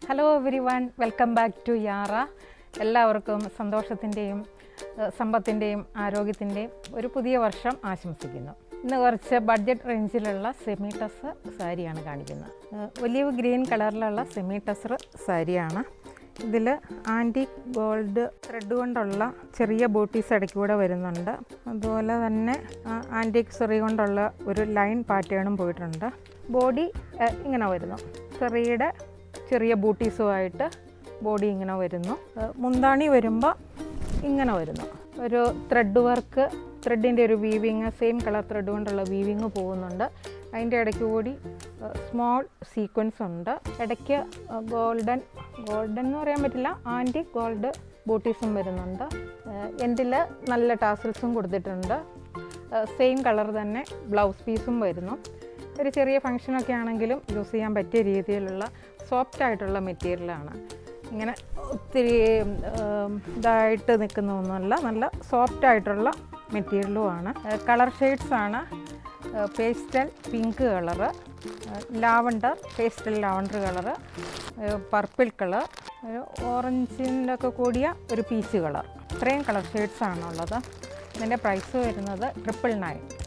Hello everyone, welcome back to യാറ. എല്ലാവർക്കും സന്തോഷത്തിൻ്റെയും സമ്പത്തിൻ്റെയും ആരോഗ്യത്തിൻ്റെയും ഒരു പുതിയ വർഷം ആശംസിക്കുന്നു. ഇന്ന് കുറച്ച് ബഡ്ജറ്റ് റേഞ്ചിലുള്ള സെമി ടസർ സാരിയാണ് കാണിക്കുന്നത്. ഒലിവ് ഗ്രീൻ കളറിലുള്ള സെമി ടസർ സാരിയാണ്. ഇതിൽ ആൻറ്റിക് ഗോൾഡ് ത്രെഡ് കൊണ്ടുള്ള ചെറിയ ബൂട്ടീസ് ഇടയ്ക്കൂടെ വരുന്നുണ്ട്. അതുപോലെ തന്നെ ആൻറ്റിക് സെറി കൊണ്ടുള്ള ഒരു ലൈൻ പാറ്റേണും പോയിട്ടുണ്ട്. ബോഡി ഇങ്ങനെ വരുന്നു, സെറിയുടെ ചെറിയ ബൂട്ടീസുമായിട്ട് ബോഡി ഇങ്ങനെ വരുന്നു. മുന്താണി വരുമ്പോൾ ഇങ്ങനെ വരുന്നു. ഒരു ത്രെഡ് വർക്ക്, ത്രെഡിൻ്റെ ഒരു വീവിങ്, സെയിം കളർ ത്രെഡ് കൊണ്ടുള്ള വീവിങ് പോകുന്നുണ്ട്. അതിൻ്റെ ഇടയ്ക്ക് കൂടി സ്മോൾ സീക്വൻസ് ഉണ്ട്. ഇടയ്ക്ക് ഗോൾഡൻ എന്ന് പറയാൻ പറ്റില്ല, ആൻറ്റിക് ഗോൾഡ് ബൂട്ടീസും വരുന്നുണ്ട്. എൻഡിൽ നല്ല ടാസൽസും കൊടുത്തിട്ടുണ്ട്. സെയിം കളർ തന്നെ ബ്ലൗസ് പീസും വരുന്നു. ഒരു ചെറിയ ഫങ്ഷനൊക്കെ ആണെങ്കിലും യൂസ് ചെയ്യാൻ പറ്റിയ രീതിയിലുള്ള സോഫ്റ്റ് ആയിട്ടുള്ള മെറ്റീരിയലാണ്. ഇങ്ങനെ ഒത്തിരി ഇതായിട്ട് നിൽക്കുന്നതൊന്നുമല്ല, നല്ല സോഫ്റ്റ് ആയിട്ടുള്ള മെറ്റീരിയലുമാണ്. കളർ ഷെയ്ഡ്സാണ് pastel pink colour, lavender, pastel lavender colour, purple colour, ഒരു ഓറഞ്ചിൻ്റെ ഒക്കെ കൂടിയ ഒരു പീച്ച് കളർ. ഇത്രയും കളർ ഷെയ്ഡ്സാണുള്ളത്. ഇതിൻ്റെ പ്രൈസ് വരുന്നത് 999.